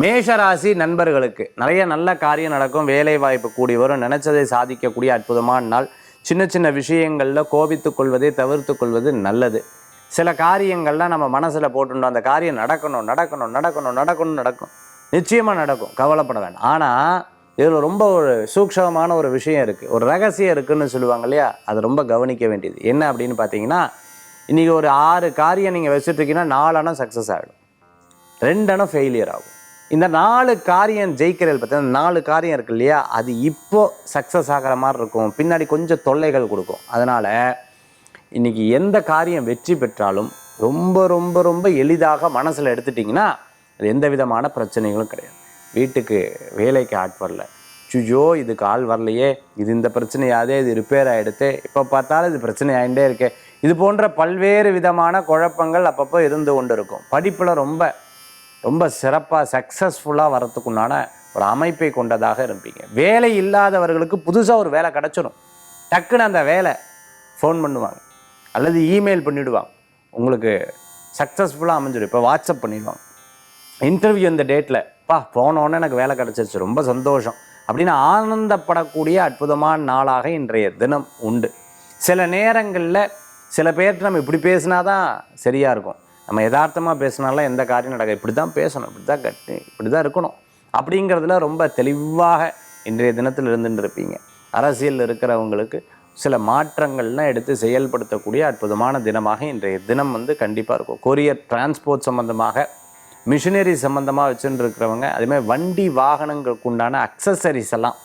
மேஷராசி நண்பர்களுக்கு நிறைய நல்ல காரியம் நடக்கும், வேலை வாய்ப்பு கூடி வரும், நினைச்சதை சாதிக்கக்கூடிய அற்புதமான நாள். சின்ன சின்ன விஷயங்களில் கோபித்து கொள்வதை தவிர்த்து கொள்வது நல்லது. சில காரியங்கள்லாம் நம்ம மனசில் போட்டுட்டோம், அந்த காரியம் நடக்கணும் நடக்கணும் நடக்கணும் நடக்கணும் நடக்கும், நிச்சயமாக நடக்கும், கவலைப்பட வேண்டாம். ஆனால் இதில் ரொம்ப ஒரு சூக்ஷமமான ஒரு விஷயம் இருக்குது, ஒரு ரகசியம் இருக்குதுன்னு சொல்லுவாங்க இல்லையா, அது ரொம்ப கவனிக்க வேண்டியது. என்ன அப்படின்னு பார்த்தீங்கன்னா, இன்றைக்கி ஒரு 6 காரியம் நீங்கள் வச்சுட்ருக்கீங்கன்னா 4 அணம் சக்ஸஸ் ஆகிடும், 2 அணம் ஃபெயிலியர் ஆகும். இந்த 4 காரியம் ஜெயிக்கிறது பார்த்தீங்கன்னா 4 காரியம் இருக்கு இல்லையா, அது இப்போது சக்ஸஸ் ஆகிற மாதிரி இருக்கும், பின்னாடி கொஞ்சம் தொல்லைகள் கொடுக்கும். அதனால் இன்றைக்கி எந்த காரியம் வெற்றி பெற்றாலும் ரொம்ப ரொம்ப ரொம்ப எளிதாக மனசில் எடுத்துட்டிங்கன்னா அது எந்த விதமான பிரச்சனைகளும் கிடையாது. வீட்டுக்கு வேலைக்கு ஆட் வரல, சுஜோ இதுக்கு ஆள் வரலையே, இது இந்த பிரச்சனையாதே, இது ரிப்பேர் ஆகிடுது, இப்போ பார்த்தாலும் இது பிரச்சனை ஆகிட்டே இருக்கே, இது போன்ற பல்வேறு விதமான குழப்பங்கள் அப்பப்போ இருந்து கொண்டு இருக்கும். படிப்பில் ரொம்ப ரொம்ப சிறப்பாக சக்ஸஸ்ஃபுல்லாக வரத்துக்குண்டான ஒரு அமைப்பை கொண்டதாக இருப்பீங்க. வேலை இல்லாதவர்களுக்கு புதுசாக ஒரு வேலை கிடச்சிடும், டக்குன்னு அந்த வேலை ஃபோன் பண்ணுவாங்க அல்லது இமெயில் பண்ணிவிடுவாங்க, உங்களுக்கு சக்ஸஸ்ஃபுல்லாக அமைஞ்சிடும். இப்போ வாட்ஸ்அப் பண்ணிடுவாங்க, இன்டர்வியூ இந்த டேட்டில் போனோன்னே எனக்கு வேலை கிடச்சிருச்சு, ரொம்ப சந்தோஷம் அப்படின்னு ஆனந்தப்படக்கூடிய அற்புதமான நாளாக இன்றைய தினம் உண்டு. சில நேரங்களில் சில பேர்கிட்ட நம்ம இப்படி பேசினா தான் சரியாக இருக்கும், நம்ம யதார்த்தமாக பேசினாலாம் எந்த காரியம் நடக்கும், இப்படி தான் பேசணும், இப்படி தான் இப்படி தான் இருக்கணும் அப்படிங்கிறதுல ரொம்ப தெளிவாக இன்றைய தினத்தில் இருந்துட்டு இருப்பீங்க. அரசியலில் இருக்கிறவங்களுக்கு சில மாற்றங்கள்லாம் எடுத்து செயல்படுத்தக்கூடிய அற்புதமான தினமாக இன்றைய தினம் கண்டிப்பாக இருக்கும். கொரியர் டிரான்ஸ்போர்ட் சம்மந்தமாக, மிஷினரி சம்மந்தமாக வச்சுட்டு இருக்கிறவங்க, அதேமாதிரி வண்டி வாகனங்களுக்கு உண்டான அக்சசரிஸ் எல்லாம்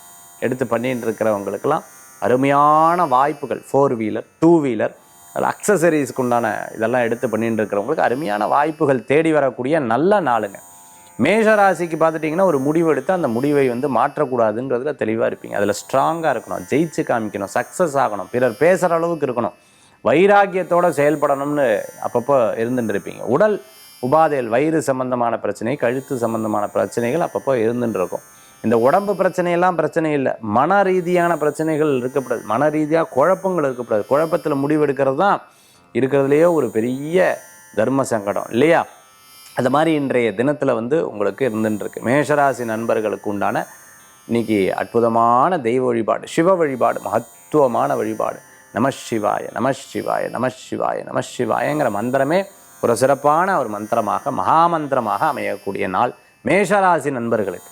எடுத்து பண்ணிட்டு இருக்கிறவங்களுக்கெல்லாம் அருமையான வாய்ப்புகள், 4 வீலர் 2 வீலர் அதில் அக்சசரிஸ்க்கு உண்டான இதெல்லாம் எடுத்து பண்ணிட்டு இருக்கிறவங்களுக்கு அருமையான வாய்ப்புகள் தேடி வரக்கூடிய நல்ல நாளுங்க. மேஷராசிக்கு பார்த்துட்டிங்கன்னா ஒரு முடிவு எடுத்து அந்த முடிவை மாற்றக்கூடாதுன்றதுல தெளிவாக இருப்பீங்க. அதில் ஸ்ட்ராங்காக இருக்கணும், ஜெயிச்சு காமிக்கணும், சக்ஸஸ் ஆகணும், பிறர் பேசுகிற அளவுக்கு இருக்கணும், வைராக்கியத்தோடு செயல்படணும்னு அப்பப்போ இருந்துட்டு இருப்பீங்க. உடல் உபாதைகள், வயிறு சம்பந்தமான பிரச்சனை, கழுத்து சம்பந்தமான பிரச்சனைகள் அப்பப்போ இருந்துட்டு இருக்கும். இந்த உடம்பு பிரச்சனையெல்லாம் பிரச்சனை இல்லை, மன ரீதியான பிரச்சனைகள் இருக்கக்கூடாது, மன ரீதியாக குழப்பங்கள் இருக்கக்கூடாது. குழப்பத்தில் முடிவெடுக்கிறது தான் இருக்கிறதுலையே ஒரு பெரிய தர்ம சங்கடம் இல்லையா. அது மாதிரி இன்றைய தினத்தில் உங்களுக்கு இருந்துருக்கு. மேஷராசி நண்பர்களுக்கு உண்டான இன்னைக்கு அற்புதமான தெய்வ வழிபாடு, சிவ வழிபாடு, மகத்துவமான வழிபாடு. நம சிவாய நம சிவாய நம சிவாய நம சிவாயங்கிற மந்திரமே ஒரு சிறப்பான ஒரு மந்திரமாக, மகாமந்திரமாக அமையக்கூடிய நாள் மேஷராசி நண்பர்களுக்கு.